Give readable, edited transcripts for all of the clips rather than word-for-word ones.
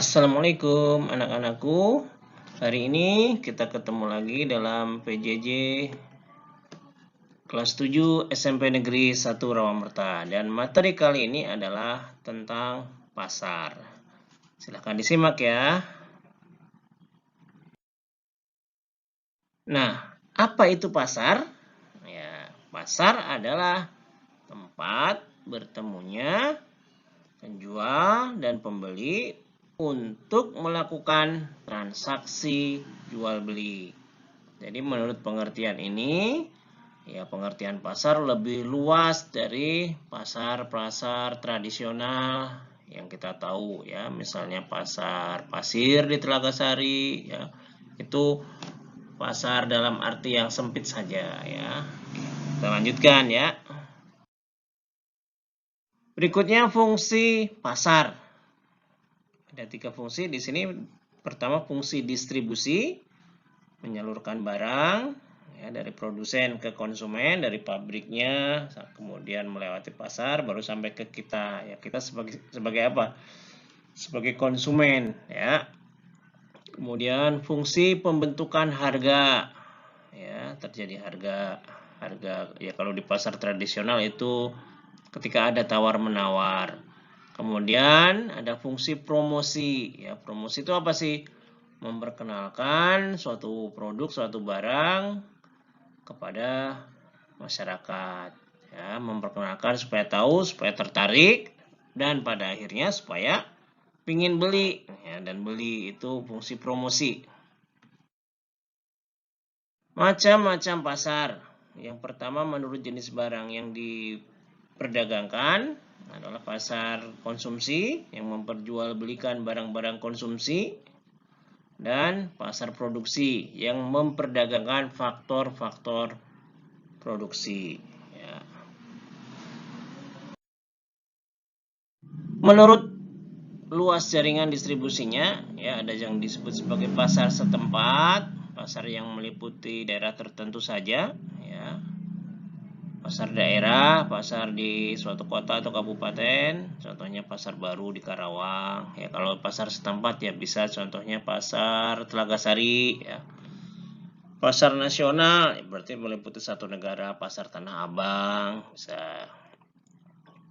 Assalamualaikum anak-anakku. Hari ini kita ketemu lagi dalam PJJ kelas 7 SMP Negeri 1 Rawamerta. Dan materi kali ini adalah tentang pasar. Silahkan disimak ya. Nah, apa itu pasar? Ya, pasar adalah tempat bertemunya penjual dan pembeli untuk melakukan transaksi jual beli. Jadi menurut pengertian ini, ya pengertian pasar lebih luas dari pasar-pasar tradisional yang kita tahu ya, misalnya pasar pasir di Telaga Sari ya. Itu pasar dalam arti yang sempit saja ya. Kita lanjutkan ya. Berikutnya fungsi pasar. Ada 3 fungsi di sini. Pertama fungsi distribusi, menyalurkan barang ya, dari produsen ke konsumen, dari pabriknya, kemudian melewati pasar, baru sampai ke kita. Ya, kita sebagai apa? Sebagai konsumen ya. Kemudian fungsi pembentukan harga. Ya, terjadi harga ya kalau di pasar tradisional itu ketika ada tawar-menawar. Kemudian ada fungsi promosi. Ya, promosi itu apa sih? Memperkenalkan suatu produk, suatu barang kepada masyarakat. Ya, memperkenalkan supaya tahu, supaya tertarik, dan pada akhirnya supaya ingin beli. Ya, dan beli itu fungsi promosi. Macam-macam pasar. Yang pertama menurut jenis barang yang diperdagangkan adalah pasar konsumsi yang memperjualbelikan barang-barang konsumsi, dan pasar produksi yang memperdagangkan faktor-faktor produksi. Ya. Menurut luas jaringan distribusinya, ya ada yang disebut sebagai pasar setempat, pasar yang meliputi daerah tertentu saja, ya. Pasar daerah, pasar di suatu kota atau kabupaten, contohnya pasar baru di Karawang. Ya, kalau pasar setempat ya bisa contohnya pasar Telaga Sari. Ya. Pasar nasional berarti meliputi satu negara, pasar Tanah Abang, bisa.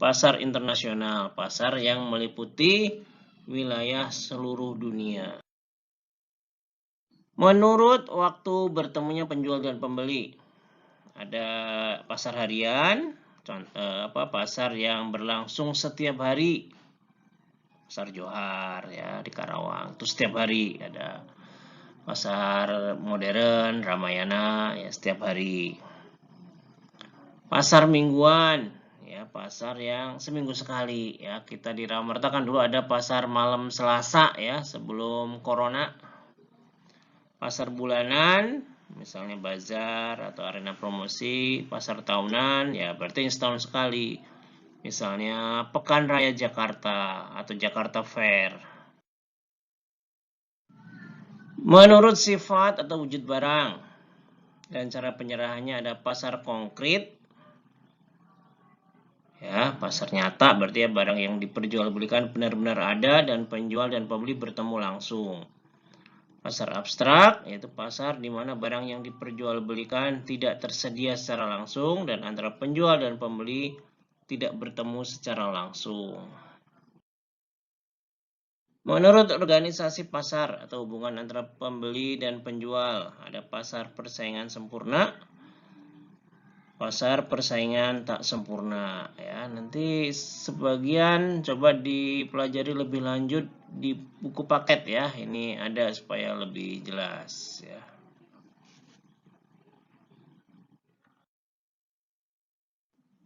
Pasar internasional, pasar yang meliputi wilayah seluruh dunia. Menurut waktu bertemunya penjual dan pembeli, ada pasar harian, pasar yang berlangsung setiap hari, pasar Johar ya di Karawang, itu setiap hari. Ada pasar modern Ramayana ya setiap hari. Pasar mingguan ya, pasar yang seminggu sekali ya. Kita di Rawamerta kan dulu ada pasar malam Selasa ya sebelum corona. Pasar bulanan, misalnya bazar atau arena promosi. Pasar tahunan ya berarti setahun sekali, misalnya Pekan Raya Jakarta atau Jakarta Fair. Menurut sifat atau wujud barang dan cara penyerahannya, ada pasar konkret ya, pasar nyata berarti ya barang yang diperjualbelikan benar-benar ada dan penjual dan pembeli bertemu langsung. Pasar abstrak yaitu pasar di mana barang yang diperjualbelikan tidak tersedia secara langsung dan antara penjual dan pembeli tidak bertemu secara langsung. Menurut organisasi pasar atau hubungan antara pembeli dan penjual, ada pasar persaingan sempurna, pasar persaingan tak sempurna ya. Nanti sebagian coba dipelajari lebih lanjut di buku paket ya. Ini ada supaya lebih jelas ya.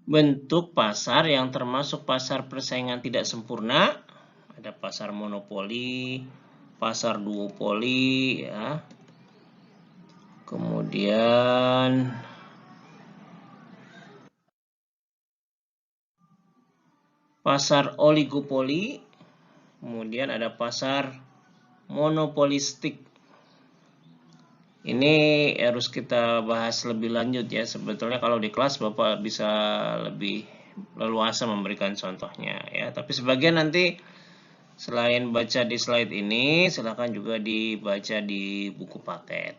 Bentuk pasar yang termasuk pasar persaingan tidak sempurna, ada pasar monopoli, pasar duopoli ya. Kemudian pasar oligopoli, kemudian ada pasar monopolistik. Ini harus kita bahas lebih lanjut ya. Sebetulnya kalau di kelas Bapak bisa lebih leluasa memberikan contohnya ya. Tapi sebagian nanti Selain baca di slide ini, silakan juga dibaca di buku paket.